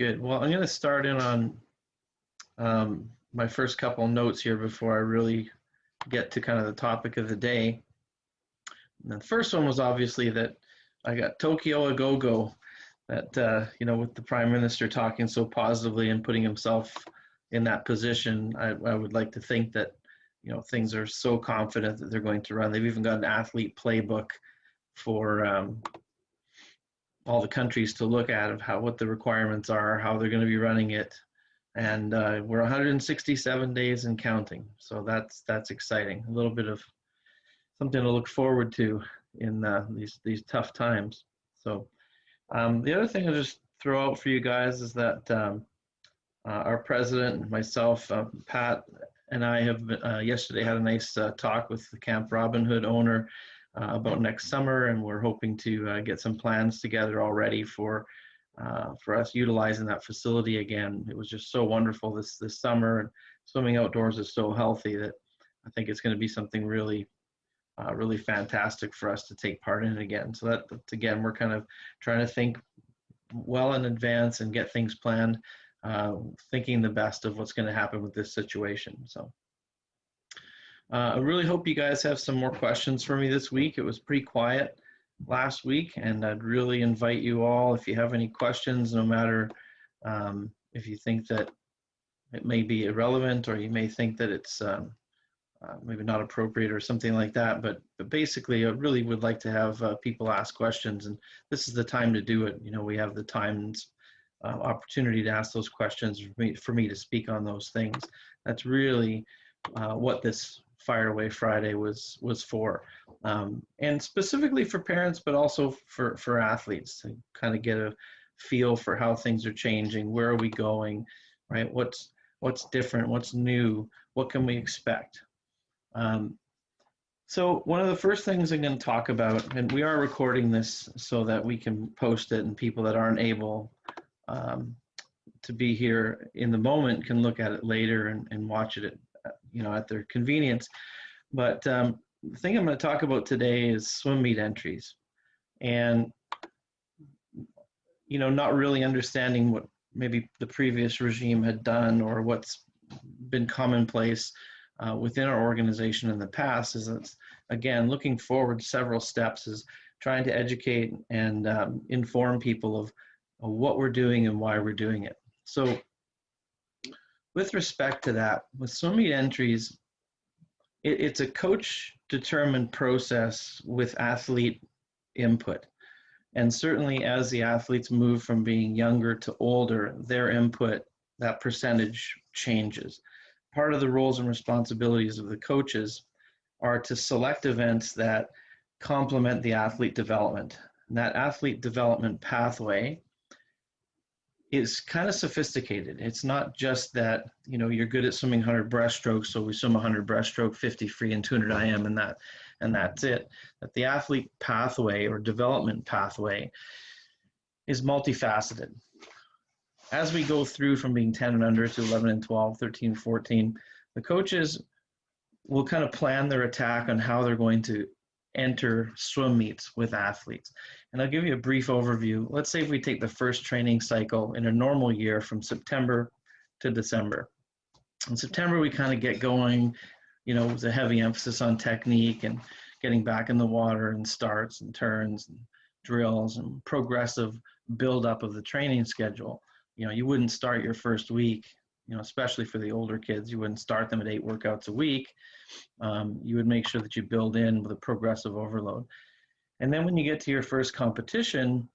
Good. Well, I'm going to start in on my first couple notes here before I really get to kind of the topic of the day. And the first one was obviously that I got Tokyo a go-go, that, with the Prime Minister talking so positively and putting himself in that position, I would like to think that, things are so confident that they're going to run. They've even got an athlete playbook for all the countries to look at of what the requirements are, how they're going to be running it. And we're 167 days and counting. So that's exciting. A little bit of something to look forward to in these tough times. So the other thing I'll just throw out for you guys is that our president, myself, Pat, and I have yesterday had a nice talk with the Camp Robin Hood owner about next summer, and we're hoping to get some plans together already for us utilizing that facility again. It was just so wonderful this summer, and swimming outdoors is so healthy that I think it's going to be something really really fantastic for us to take part in again. So that again, we're kind of trying to think well in advance and get things planned, thinking the best of what's going to happen with this situation. So I really hope you guys have some more questions for me this week. It was pretty quiet last week, and I'd really invite you all, if you have any questions, no matter if you think that it may be irrelevant or you may think that it's maybe not appropriate or something like that, but basically I really would like to have people ask questions, and this is the time to do it. We have the time and opportunity to ask those questions for me to speak on those things. That's really what this Fire Away Friday was for, and specifically for parents, but also for athletes to kind of get a feel for how things are changing. Where are we going, right? What's different? What's new? What can we expect? So one of the first things I'm going to talk about, and we are recording this so that we can post it, and people that aren't able to be here in the moment can look at it later and watch it at their convenience. But the thing I'm going to talk about today is swim meet entries, and not really understanding what maybe the previous regime had done or what's been commonplace within our organization in the past. Is it's, again, looking forward several steps, is trying to educate and inform people of what we're doing and why we're doing it. So with respect to that, with swim meet entries, it's a coach determined process with athlete input. And certainly as the athletes move from being younger to older, their input, that percentage changes. Part of the roles and responsibilities of the coaches are to select events that complement the athlete development. And that athlete development pathway is kind of sophisticated. It's not just that, you're good at swimming 100 breaststrokes, so we swim 100 breaststroke, 50 free, and 200 IM, and that's it. That the athlete pathway or development pathway is multifaceted. As we go through from being 10 and under to 11 and 12, 13, 14, the coaches will kind of plan their attack on how they're going to enter swim meets with athletes. And I'll give you a brief overview. Let's say if we take the first training cycle in a normal year from September to December. In September, we kind of get going, with a heavy emphasis on technique and getting back in the water and starts and turns and drills and progressive buildup of the training schedule. You wouldn't start your first week, especially for the older kids, you wouldn't start them at 8 workouts a week. You would make sure that you build in with a progressive overload. And then when you get to your first competition,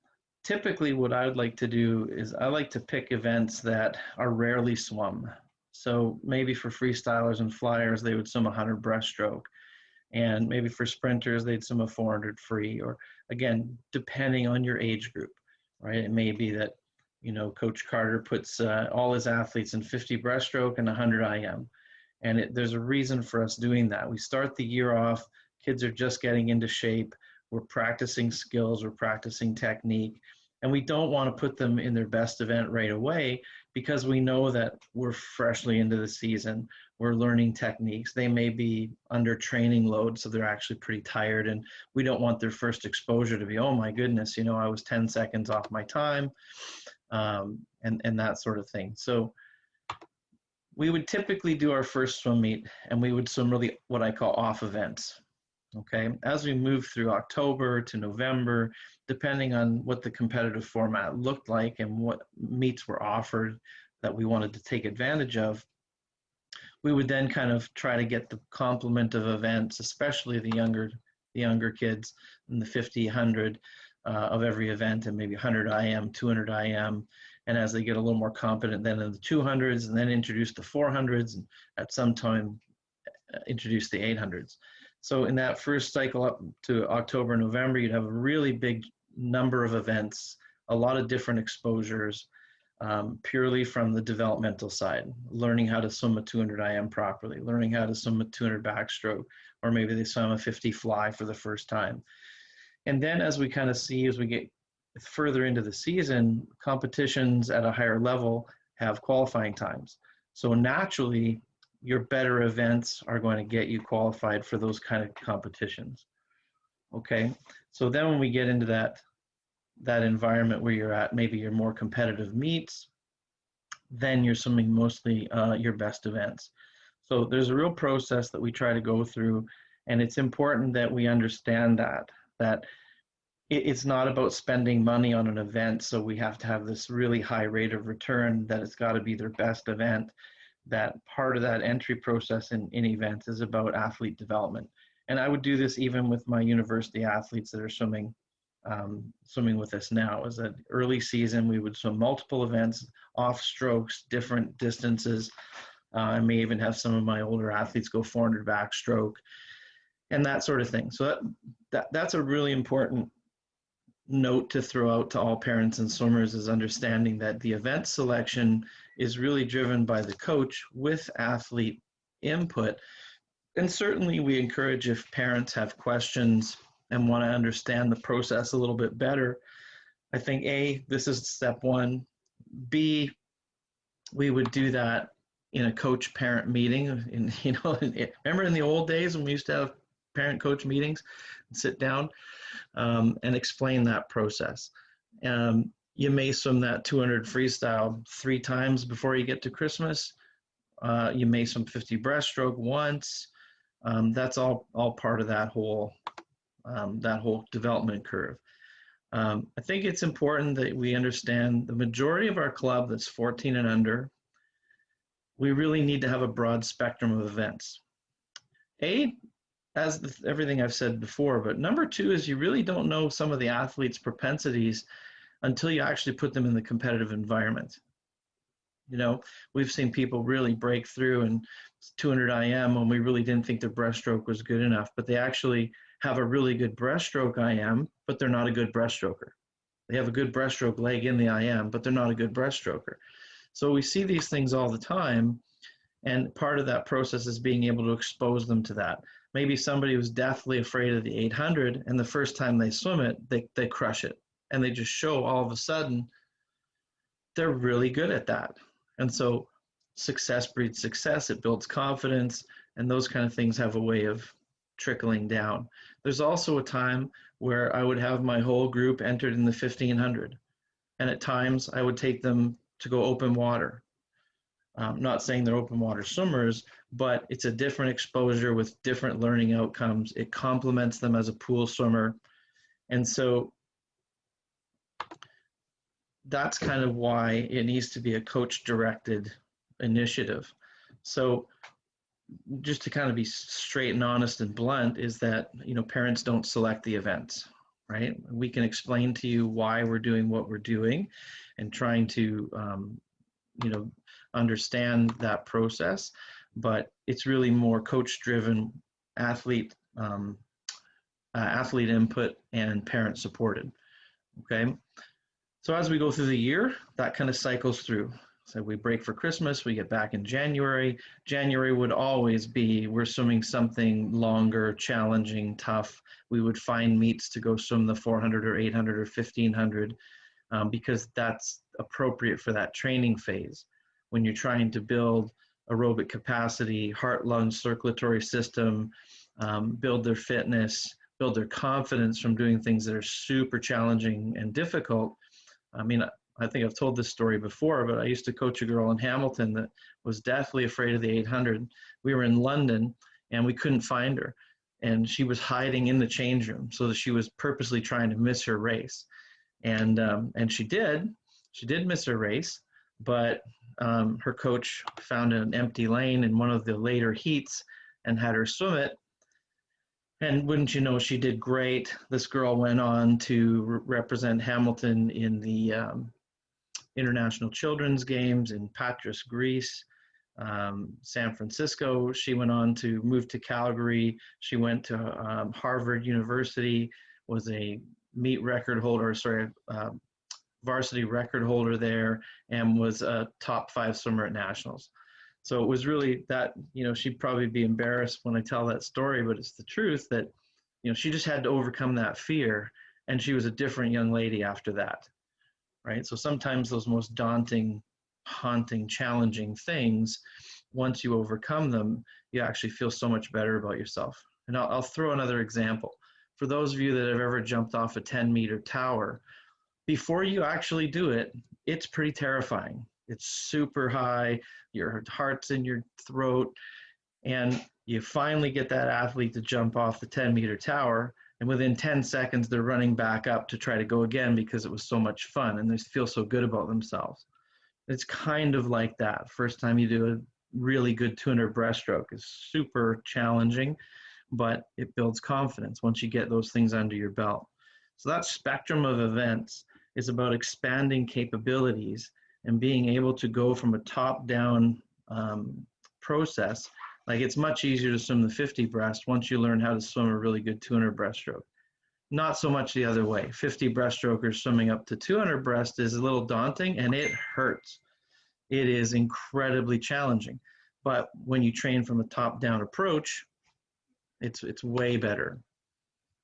typically what I would like to do is I like to pick events that are rarely swum. So maybe for freestylers and flyers, they would swim 100 breaststroke. And maybe for sprinters, they'd swim a 400 free, or again, depending on your age group, right? It may be that, Coach Carter puts all his athletes in 50 breaststroke and 100 IM. And there's a reason for us doing that. We start the year off, kids are just getting into shape. We're practicing skills, we're practicing technique, and we don't want to put them in their best event right away because we know that we're freshly into the season. We're learning techniques. They may be under training load, so they're actually pretty tired, and we don't want their first exposure to be, oh my goodness, I was 10 seconds off my time. and that sort of thing. So we would typically do our first swim meet, and we would swim really what I call off events. Okay, as we move through October to November, depending on what the competitive format looked like and what meets were offered that we wanted to take advantage of, we would then kind of try to get the complement of events, especially the younger kids in the 50, 100 of every event, and maybe 100 IM, 200 IM. And as they get a little more competent, then in the 200s, and then introduce the 400s, and at some time introduce the 800s. So in that first cycle up to October, November, you'd have a really big number of events, a lot of different exposures, purely from the developmental side, learning how to swim a 200 IM properly, learning how to swim a 200 backstroke, or maybe they swim a 50 fly for the first time. And then as we kind of see, as we get further into the season, competitions at a higher level have qualifying times. So naturally, your better events are going to get you qualified for those kind of competitions. Okay, so then when we get into that environment where you're at maybe your more competitive meets, then you're swimming mostly your best events. So there's a real process that we try to go through, and it's important that we understand that it's not about spending money on an event, so we have to have this really high rate of return, that it's got to be their best event. That part of that entry process in events is about athlete development. And I would do this even with my university athletes that are swimming with us now. As an early season, we would swim multiple events, off strokes, different distances. I may even have some of my older athletes go 400 backstroke and that sort of thing. So that's a really important note to throw out to all parents and swimmers, is understanding that the event selection is really driven by the coach with athlete input. And certainly we encourage, if parents have questions and want to understand the process a little bit better, I think A, this is step one. B, we would do that in a coach-parent meeting. Remember in the old days when we used to have parent-coach meetings, and sit down and explain that process. You may swim that 200 freestyle 3 times before you get to Christmas. You may swim 50 breaststroke once. That's all part of that whole development curve. I think it's important that we understand the majority of our club that's 14 and under, we really need to have a broad spectrum of events. As everything I've said before, but number 2 is you really don't know some of the athletes' propensities until you actually put them in the competitive environment. We've seen people really break through in 200 IM when we really didn't think their breaststroke was good enough, but they actually have a really good breaststroke IM, but they're not a good breaststroker. They have a good breaststroke leg in the IM, but they're not a good breaststroker. So we see these things all the time, and part of that process is being able to expose them to that. Maybe somebody was deathly afraid of the 800, and the first time they swim it, they crush it. And they just show all of a sudden they're really good at that. And so success breeds success. It builds confidence, and those kind of things have a way of trickling down. There's also a time where I would have my whole group entered in the 1500. And at times I would take them to go open water. Not saying they're open water swimmers, but it's a different exposure with different learning outcomes. It complements them as a pool swimmer. And so that's kind of why it needs to be a coach-directed initiative. So just to kind of be straight and honest and blunt, is that, parents don't select the events, right? We can explain to you why we're doing what we're doing and trying to, understand that process, but it's really more coach-driven, athlete input and parent supported. Okay, so as we go through the year, that kind of cycles through. So we break for Christmas, we get back in January. January would always be, we're swimming something longer, challenging, tough. We would find meets to go swim the 400 or 800 or 1500 because that's appropriate for that training phase. When you're trying to build aerobic capacity, heart, lung, circulatory system, build their fitness, build their confidence from doing things that are super challenging and difficult. I mean, I think I've told this story before, but I used to coach a girl in Hamilton that was deathly afraid of the 800. We were in London and we couldn't find her. And she was hiding in the change room so that she was purposely trying to miss her race. And she did miss her race, but her coach found an empty lane in one of the later heats and had her swim it. And wouldn't you know, she did great. This girl went on to represent Hamilton in the International Children's Games in Patras, Greece, San Francisco. She went on to move to Calgary. She went to Harvard University, was a varsity record holder there, and was a top 5 swimmer at nationals. So it was really that, she'd probably be embarrassed when I tell that story, but it's the truth that, she just had to overcome that fear, and she was a different young lady after that, right? So sometimes those most daunting, haunting, challenging things, once you overcome them, you actually feel so much better about yourself. And I'll throw another example. For those of you that have ever jumped off a 10-meter tower, before you actually do it, it's pretty terrifying. It's super high, your heart's in your throat, and you finally get that athlete to jump off the 10-meter tower, and within 10 seconds, they're running back up to try to go again because it was so much fun, and they feel so good about themselves. It's kind of like that. First time you do a really good 200 breaststroke is super challenging, but it builds confidence once you get those things under your belt. So that spectrum of events is about expanding capabilities and being able to go from a top-down process. Like, it's much easier to swim the 50 breast once you learn how to swim a really good 200 breaststroke. Not so much the other way. 50 breaststrokers swimming up to 200 breast is a little daunting, and it hurts. It is incredibly challenging. But when you train from a top-down approach, it's way better,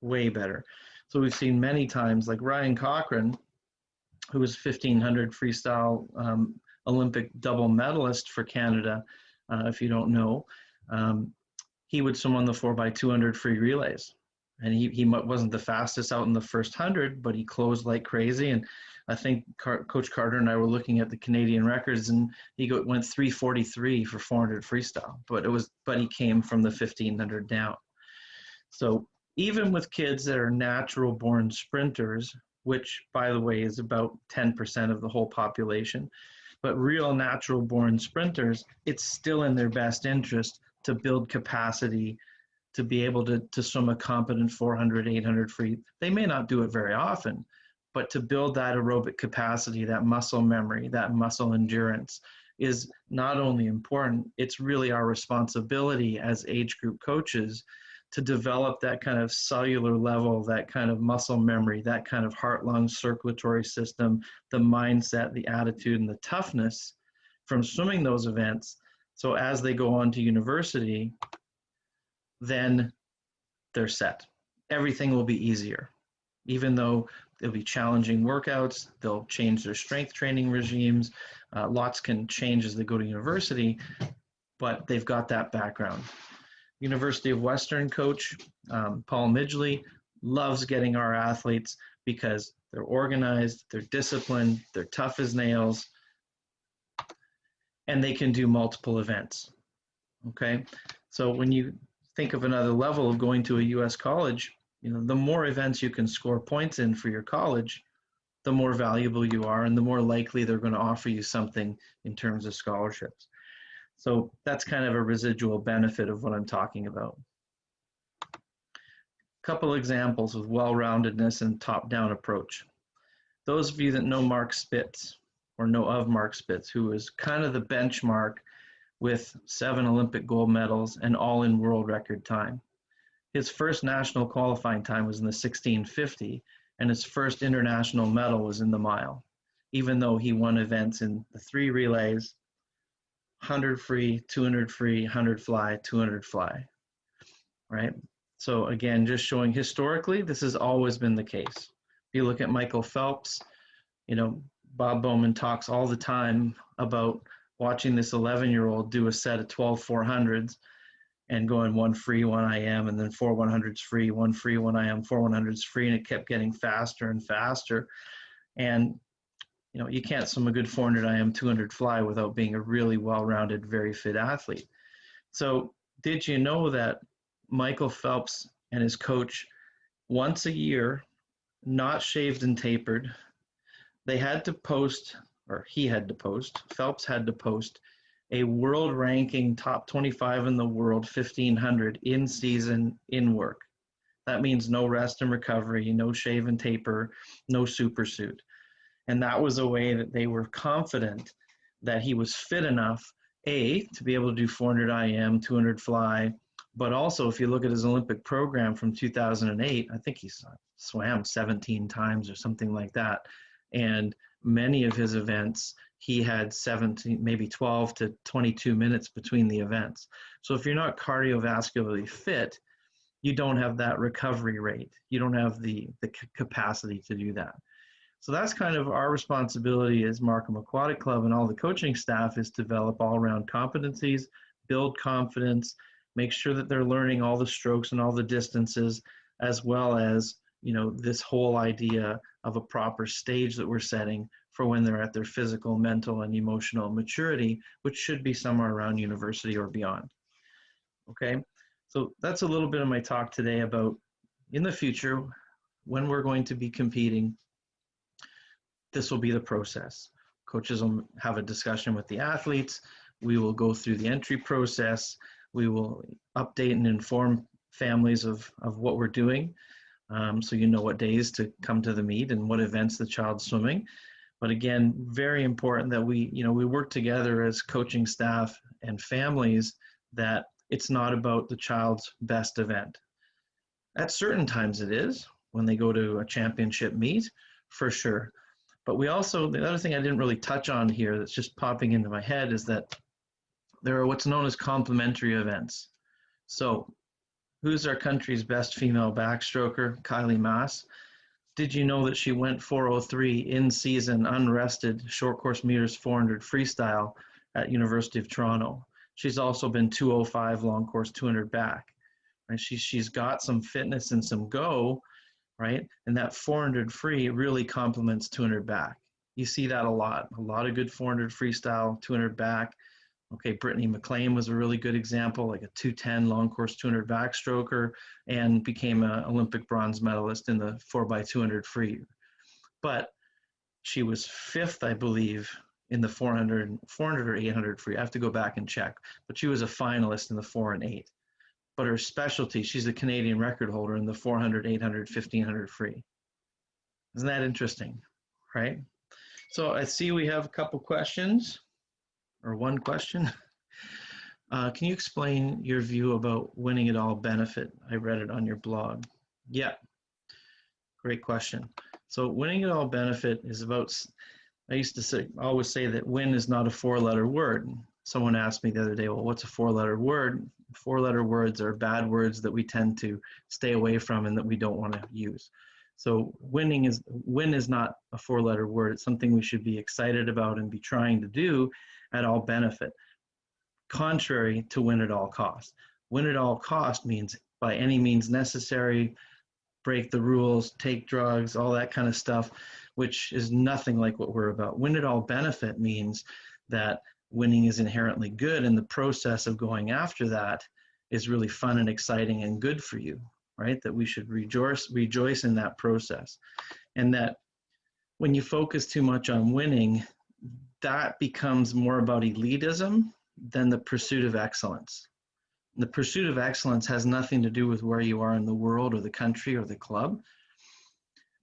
way better. So we've seen many times, like Ryan Cochran, who was 1500 freestyle Olympic double medalist for Canada, if you don't know, he would swim on the 4x200 free relays. And he wasn't the fastest out in the first 100, but he closed like crazy. And I think Coach Carter and I were looking at the Canadian records, and he went 3:43 for 400 freestyle. But he came from the 1500 down. So even with kids that are natural born sprinters, which, by the way, is about 10% of the whole population, but real natural born sprinters, it's still in their best interest to build capacity to be able to swim a competent 400, 800 free. They may not do it very often, but to build that aerobic capacity, that muscle memory, that muscle endurance is not only important, it's really our responsibility as age group coaches to develop that kind of cellular level, that kind of muscle memory, that kind of heart-lung circulatory system, the mindset, the attitude, and the toughness from swimming those events. So as they go on to university, then they're set. Everything will be easier. Even though there'll be challenging workouts, they'll change their strength training regimes, lots can change as they go to university, but they've got that background. University of Western coach, Paul Midgley, loves getting our athletes because they're organized, they're disciplined, they're tough as nails, and they can do multiple events, okay? So when you think of another level of going to a U.S. college, the more events you can score points in for your college, the more valuable you are and the more likely they're going to offer you something in terms of scholarships. So that's kind of a residual benefit of what I'm talking about. A couple examples of well-roundedness and top-down approach. Those of you that know Mark Spitz or know of Mark Spitz, who is kind of the benchmark with 7 Olympic gold medals and all in world record time. His first national qualifying time was in the 1650, and his first international medal was in the mile, even though he won events in the 3 relays, 100 free, 200 free, 100 fly, 200 fly, right? So again, just showing historically, this has always been the case. If you look at Michael Phelps, Bob Bowman talks all the time about watching this 11-year-old do a set of 12 400s and going 1 free, 1 IM, and then 4 100s free, 1 free, 1 IM, 4 100s free, and it kept getting faster and faster. And you can't swim a good 400 IM 200 fly without being a really well-rounded, very fit athlete. So did you know that Michael Phelps and his coach, once a year, not shaved and tapered, they had to post, or he had to post, Phelps had to post a world ranking top 25 in the world, 1500 in season in work. That means no rest and recovery, no shave and taper, no super suit. And that was a way that they were confident that he was fit enough, A, to be able to do 400 IM, 200 fly, but also if you look at his Olympic program from 2008, I think he swam 17 times or something like that. And many of his events, he had 17, maybe 12 to 22 minutes between the events. So if you're not cardiovascularly fit, you don't have that recovery rate. You don't have the capacity to do that. So that's kind of our responsibility as Markham Aquatic Club and all the coaching staff, is develop all-around competencies, build confidence, make sure that they're learning all the strokes and all the distances, as well as, this whole idea of a proper stage that we're setting for when they're at their physical, mental, and emotional maturity, which should be somewhere around university or beyond. Okay, so that's a little bit of my talk today about, in the future, when we're going to be competing, this will be the process. Coaches will have a discussion with the athletes. We will go through the entry process. We will update and inform families of what we're doing. So you know what days to come to the meet and what events the child's swimming. But again, very important that we work together as coaching staff and families, that it's not about the child's best event. At certain times it is, when they go to a championship meet, for sure. But we also, the other thing I didn't really touch on here that's just popping into my head is that there are what's known as complementary events. So who's our country's best female backstroker? Kylie Mass. Did you know that she went 4:03 in season, unrested, short course meters 400 freestyle at University of Toronto? She's also been 2:05 long course 200 back. Right? She's got some fitness and some go, right? And that 400 free really complements 200 back. You see that a lot of good 400 freestyle, 200 back. Okay, Brittany McLean was a really good example, like a 210 long course 200 backstroker, and became an Olympic bronze medalist in the 4x200 free. But she was fifth, I believe, in the 400 or 800 free. I have to go back and check. But she was a finalist in the 4 and 8. But her specialty, she's a Canadian record holder in the 400, 800, 1500 free. Isn't that interesting, right? So I see we have a couple questions, or one question. Can you explain your view about winning it all benefit? I read it on your blog. Yeah, great question. So winning it all benefit is about, I used to always say that win is not a 4-letter word. Someone asked me the other day, well, what's a 4-letter word? 4-letter words are bad words that we tend to stay away from and that we don't want to use. So win is not a 4-letter word. It's something we should be excited about and be trying to do at all benefit. Contrary to win at all cost. Win at all cost means by any means necessary, break the rules, take drugs, all that kind of stuff, which is nothing like what we're about. Win at all benefit means that winning is inherently good, and the process of going after that is really fun and exciting and good for you, right? That we should rejoice in that process. And that when you focus too much on winning, that becomes more about elitism than the pursuit of excellence. The pursuit of excellence has nothing to do with where you are in the world or the country or the club.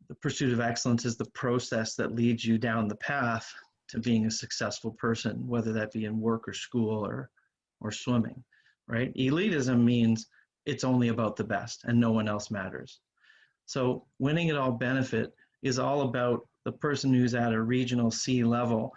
The pursuit of excellence is the process that leads you down the path to being a successful person, whether that be in work or school or swimming, right? Elitism means it's only about the best and no one else matters. So winning at all benefit is all about the person who's at a regional C level,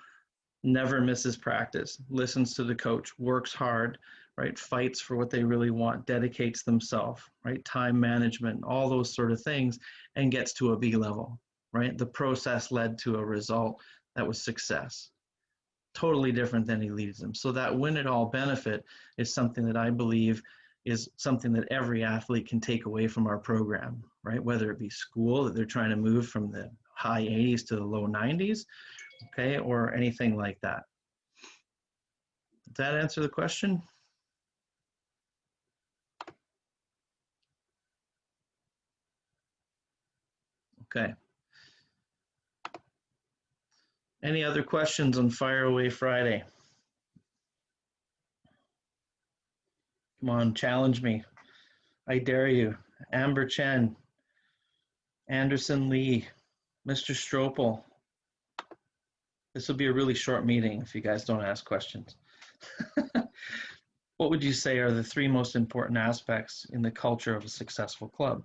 never misses practice, listens to the coach, works hard, right? Fights for what they really want, dedicates themselves, right? Time management, all those sort of things, and gets to a B level, right? The process led to a result that was success. Totally different than elitism. So that win it all benefit is something that I believe is something that every athlete can take away from our program, right? Whether it be school, that they're trying to move from the high 80s to the low 90s, okay, or anything like that. Does that answer the question? Okay. Any other questions on Fire Away Friday? Come on, challenge me. I dare you. Amber Chen, Anderson Lee, Mr. Stropel. This will be a really short meeting if you guys don't ask questions. What would you say are the three most important aspects in the culture of a successful club?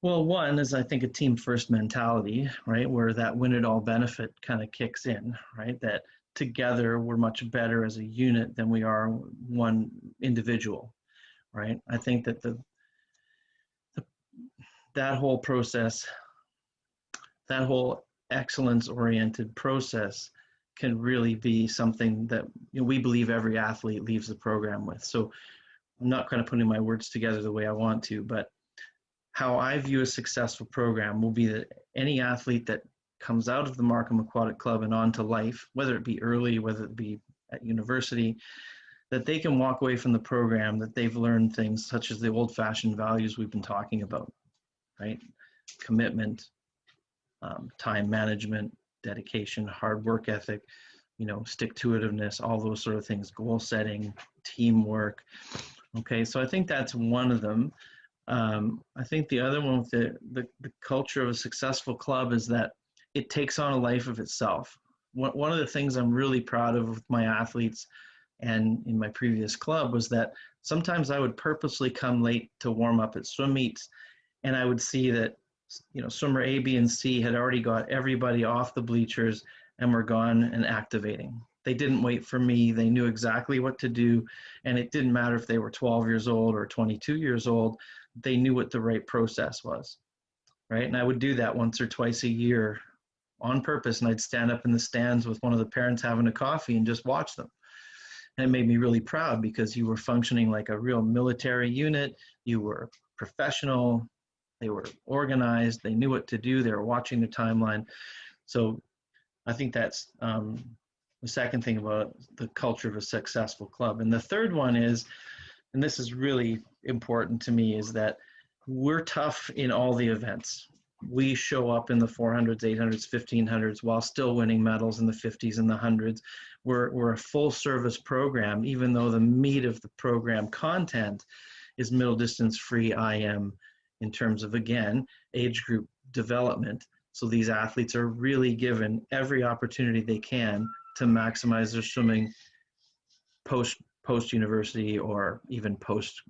Well, one is, I think, a team first mentality, right? Where that win it all benefit kind of kicks in, right? That together we're much better as a unit than we are one individual, right? I think that that whole process, that whole excellence oriented process can really be something that, you know, we believe every athlete leaves the program with. So I'm not kind of putting my words together the way I want to, but how I view a successful program will be that any athlete that comes out of the Markham Aquatic Club and on to life, whether it be early, whether it be at university, that they can walk away from the program that they've learned things such as the old-fashioned values we've been talking about, right? Commitment, time management, dedication, hard work ethic, you know, stick-to-itiveness, all those sort of things, goal setting, teamwork. Okay, so I think that's one of them. I think the other one with the culture of a successful club is that it takes on a life of itself. One of the things I'm really proud of with my athletes and in my previous club was that sometimes I would purposely come late to warm up at swim meets, and I would see that, you know, swimmer A, B, and C had already got everybody off the bleachers and were gone and activating. They didn't wait for me. They knew exactly what to do, and it didn't matter if they were 12 years old or 22 years old. They knew what the right process was, right? And I would do that once or twice a year on purpose, and I'd stand up in the stands with one of the parents having a coffee and just watch them. And it made me really proud because you were functioning like a real military unit. You were professional. They were organized. They knew what to do. They were watching the timeline. So I think that's the second thing about the culture of a successful club. And the third one is, and this is really important to me, is that we're tough in all the events. We show up in the 400s, 800s, 1500s while still winning medals in the 50s and the 100s. We're a full service program, even though the meat of the program content is middle distance free IM in terms of, again, age group development. So these athletes are really given every opportunity they can to maximize their swimming post university or even post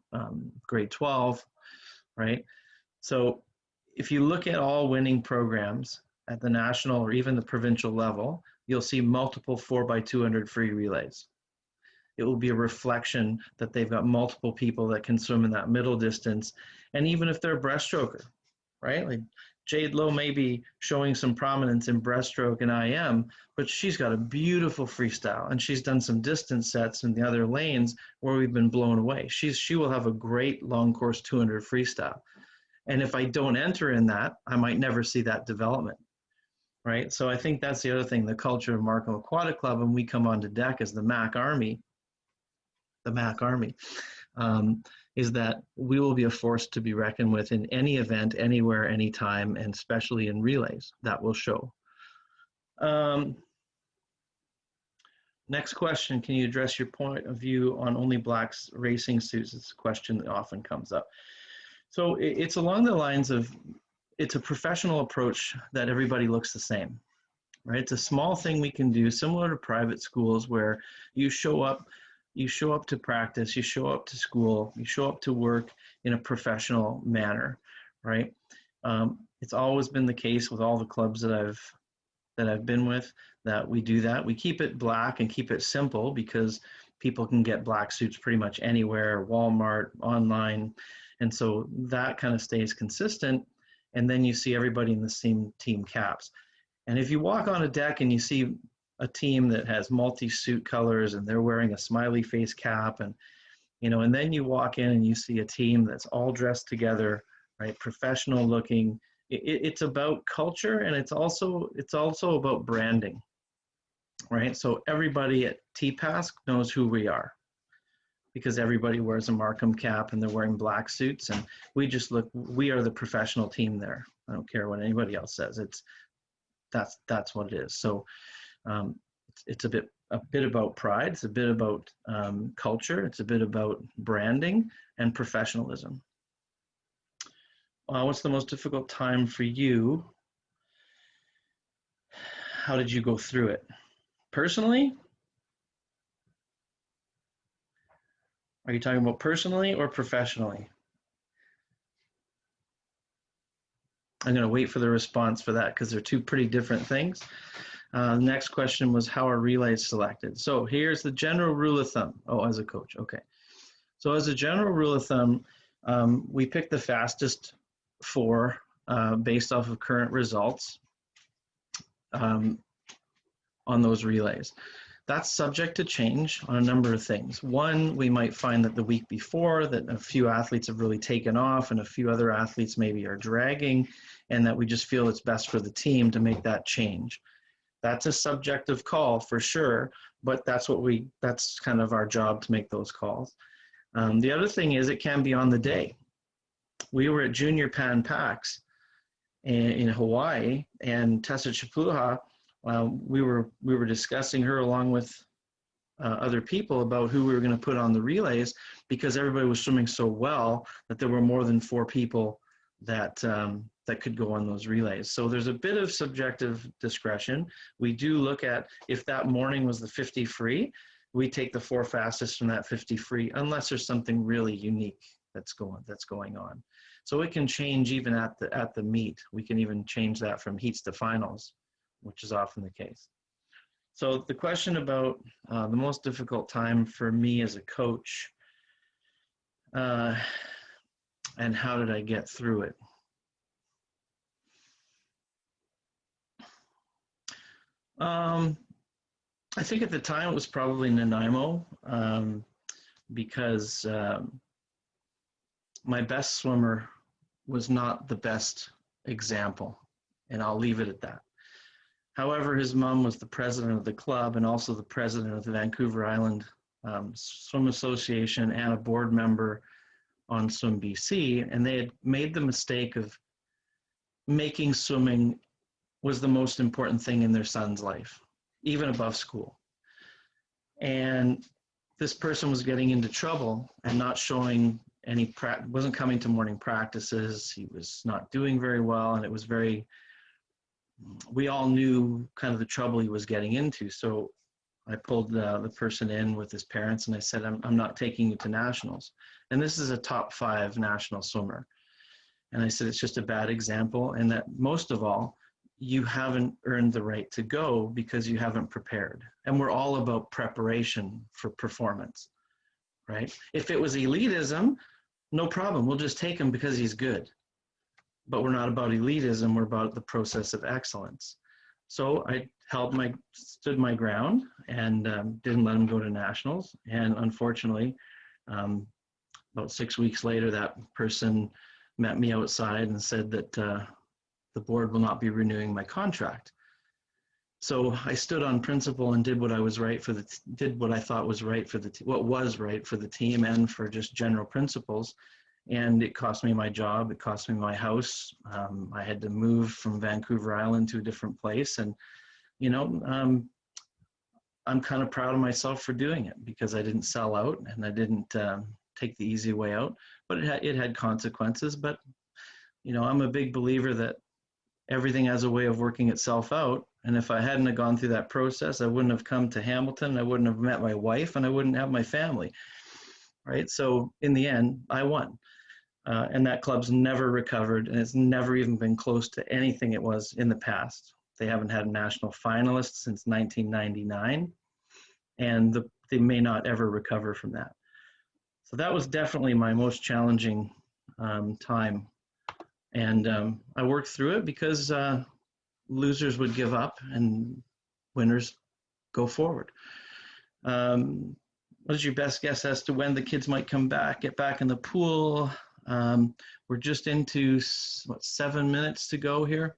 grade 12, right? So if you look at all winning programs at the national or even the provincial level, you'll see multiple 4x200 free relays. It will be a reflection that they've got multiple people that can swim in that middle distance. And even if they're a breaststroker, right? Like Jade Lowe may be showing some prominence in breaststroke and IM, but she's got a beautiful freestyle, and she's done some distance sets in the other lanes where we've been blown away. She will have a great long course 200 freestyle. And if I don't enter in that, I might never see that development, right? So I think that's the other thing, the culture of Markham Aquatic Club, and we come onto deck as the MAC Army, is that we will be a force to be reckoned with in any event, anywhere, anytime, and especially in relays. That will show. Next question, can you address your point of view on only blacks racing suits? It's a question that often comes up. So it's along the lines of, it's a professional approach that everybody looks the same, right? It's a small thing we can do, similar to private schools, where you show up to practice, you show up to school, you show up to work in a professional manner, right? It's always been the case with all the clubs that I've been with, that we do that. We keep it black and keep it simple because people can get black suits pretty much anywhere, Walmart, online. And so that kind of stays consistent. And then you see everybody in the same team caps. And if you walk on a deck and you see a team that has multi-suit colors and they're wearing a smiley face cap, and, you know, and then you walk in and you see a team that's all dressed together, right? Professional looking, it's about culture, and it's also about branding, right? So everybody at TPASC knows who we are because everybody wears a Markham cap and they're wearing black suits, and we are the professional team there. I don't care what anybody else says. That's what it is. So it's a bit about pride. It's a bit about culture. It's a bit about branding and professionalism. What's the most difficult time for you? How did you go through it? Personally? Are you talking about personally or professionally? I'm going to wait for the response for that because they're two pretty different things. The next question was, how are relays selected? So here's the general rule of thumb. Oh, as a coach, okay. So as a general rule of thumb, we pick the fastest 4 based off of current results on those relays. That's subject to change on a number of things. One, we might find that the week before that a few athletes have really taken off and a few other athletes maybe are dragging, and that we just feel it's best for the team to make that change. That's a subjective call for sure, but that's kind of our job to make those calls. The other thing is it can be on the day. We were at Junior Pan Pacs in Hawaii, and Tessa Chapuluha, we were discussing her along with other people about who we were going to put on the relays, because everybody was swimming so well that there were more than 4 people that could go on those relays. So there's a bit of subjective discretion. We do look at, if that morning was the 50 free, we take the 4 fastest from that 50 free, unless there's something really unique that's going on. So it can change even at the meet. We can even change that from heats to finals, which is often the case. So the question about the most difficult time for me as a coach, and how did I get through it? I think at the time it was probably Nanaimo, because my best swimmer was not the best example, and I'll leave it at that. However, his mom was the president of the club and also the president of the Vancouver Island Swim Association and a board member on Swim BC, and they had made the mistake of making swimming was the most important thing in their son's life, even above school. And this person was getting into trouble and not showing any wasn't coming to morning practices. He was not doing very well, and it was we all knew kind of the trouble he was getting into. So I pulled the person in with his parents, and I said, I'm not taking you to nationals. And this is a top 5 national swimmer. And I said, it's just a bad example, and that most of all, you haven't earned the right to go because you haven't prepared. And we're all about preparation for performance, right? If it was elitism, no problem. We'll just take him because he's good. But we're not about elitism. We're about the process of excellence. So I stood my ground and didn't let him go to nationals. And unfortunately, about 6 weeks later, that person met me outside and said that the board will not be renewing my contract. So I stood on principle and did what I was right for what I thought was right for what was right for the team and for just general principles. And it cost me my job. It cost me my house. I had to move from Vancouver Island to a different place. And, you know, I'm kind of proud of myself for doing it because I didn't sell out and I didn't take the easy way out, but it had consequences. But, you know, I'm a big believer that everything has a way of working itself out. And if I hadn't have gone through that process, I wouldn't have come to Hamilton. I wouldn't have met my wife, and I wouldn't have my family, right? So in the end, I won. And that club's never recovered, and it's never even been close to anything it was in the past. They haven't had a national finalist since 1999, and they may not ever recover from that. So that was definitely my most challenging time. And I worked through it because losers would give up and winners go forward. What is your best guess as to when the kids might come back, get back in the pool? We're just into, what, 7 minutes to go here.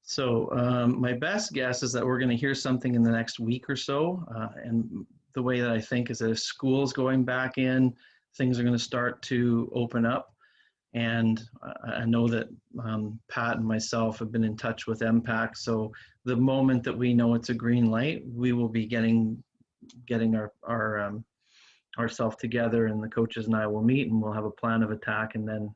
So my best guess is that we're going to hear something in the next week or so. And the way that I think is that if school's going back in, things are going to start to open up. And I know that Pat and myself have been in touch with MPAC. So the moment that we know it's a green light, we will be getting ourselves together, and the coaches and I will meet, and we'll have a plan of attack and then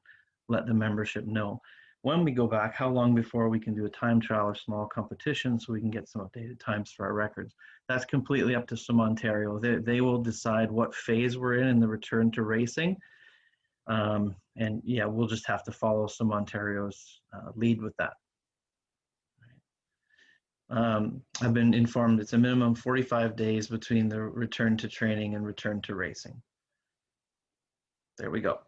let the membership know. When we go back, how long before we can do a time trial or small competition so we can get some updated times for our records. That's completely up to Swim Ontario. They will decide what phase we're in the return to racing. And yeah, we'll just have to follow Swim Ontario's lead with that. I've been informed it's a minimum 45 days between the return to training and return to racing. There we go.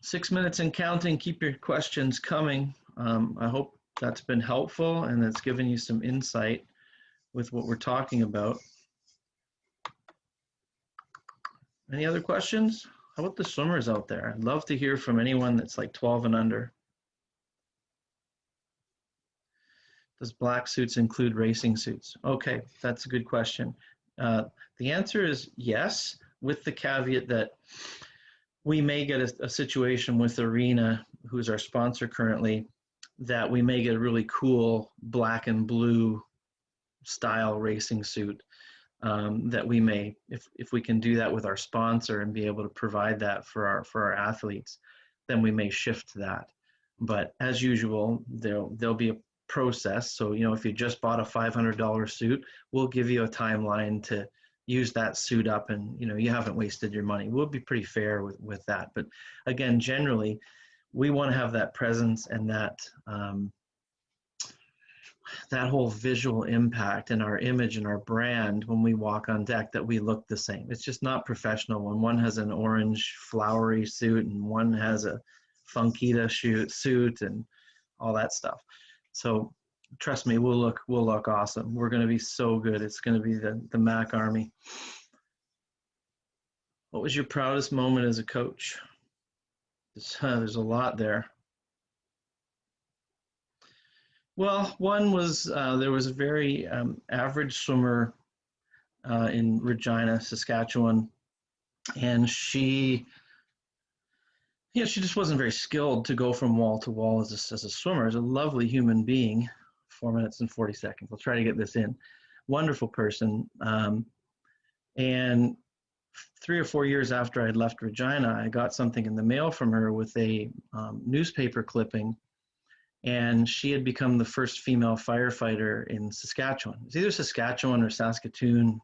6 minutes and counting. Keep your questions coming. I hope that's been helpful and that's given you some insight with what we're talking about. Any other questions? How about the swimmers out there? I'd love to hear from anyone that's like 12 and under. Does black suits include racing suits? Okay, that's a good question. The answer is yes, with the caveat that we may get a situation with Arena, who's our sponsor currently, that we may get a really cool black and blue style racing suit that we may, if we can do that with our sponsor and be able to provide that for our athletes, then we may shift to that. But as usual, there'll be a process. So, you know, if you just bought a $500 suit, we'll give you a timeline to use that suit up, and, you know, you haven't wasted your money. We'll be pretty fair with that. But again, generally, we want to have that presence and that that whole visual impact and our image and our brand when we walk on deck, that we look the same. It's just not professional when one has an orange flowery suit and one has a Funkita suit and all that stuff. So trust me, we'll look awesome. We're going to be so good. It's going to be the Mac Army. What was your proudest moment as a coach? There's a lot there. Well, one was there was a very average swimmer in Regina, Saskatchewan, and she just wasn't very skilled to go from wall to wall as a swimmer. As a lovely human being. 4 minutes and 40 seconds. I'll try to get this in. Wonderful person. And 3 or 4 years after I'd left Regina, I got something in the mail from her with a newspaper clipping, and she had become the first female firefighter in Saskatchewan. It's either Saskatchewan or Saskatoon,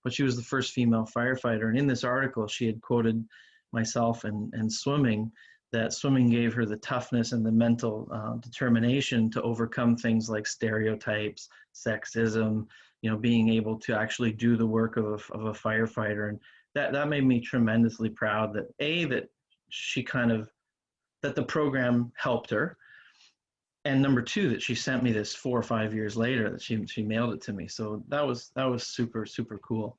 but she was the first female firefighter. And in this article, she had quoted myself and swimming, that swimming gave her the toughness and the mental determination to overcome things like stereotypes, sexism, you know, being able to actually do the work of a firefighter. And that made me tremendously proud that that she that the program helped her. And number two, that she sent me this 4 or 5 years later, that she mailed it to me. So that was super, super cool.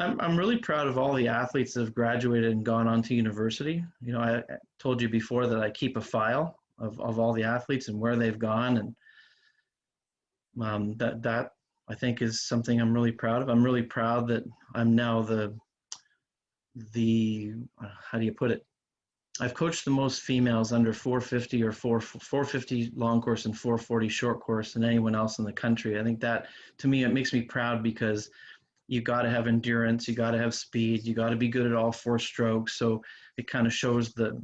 I'm really proud of all the athletes that have graduated and gone on to university. You know, I told you before that I keep a file of all the athletes and where they've gone, and that I think is something I'm really proud of. I'm really proud that I'm now the how do you put it? I've coached the most females under 450 or 450 long course and 440 short course than anyone else in the country. I think that, to me, it makes me proud, because you got to have endurance, you got to have speed, you got to be good at all 4 strokes. So it kind of shows the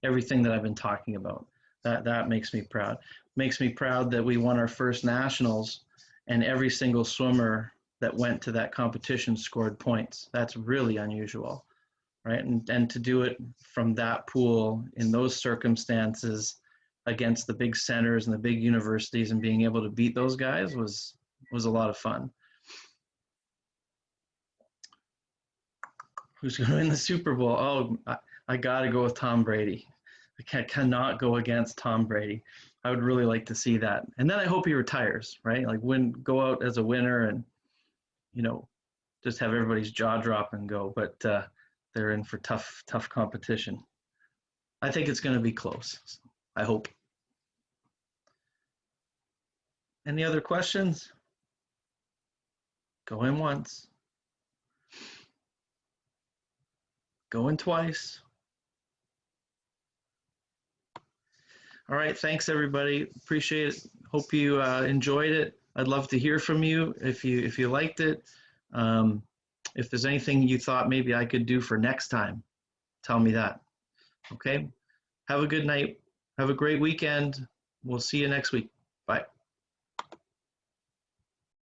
everything that I've been talking about. That makes me proud. Makes me proud that we won our first nationals, and every single swimmer that went to that competition scored points. That's really unusual, right? And to do it from that pool in those circumstances against the big centers and the big universities and being able to beat those guys was a lot of fun. Who's going to win the Super Bowl? Oh, I got to go with Tom Brady. I cannot go against Tom Brady. I would really like to see that. And then I hope he retires, right? Like go out as a winner and just have everybody's jaw drop and go, but they're in for tough competition. I think it's going to be close. I hope. Any other questions? Going once. Going twice. All right, thanks everybody. Appreciate it. Hope you enjoyed it. I'd love to hear from you if you liked it. If there's anything you thought maybe I could do for next time, tell me that. Okay? Have a good night. Have a great weekend. We'll see you next week. Bye.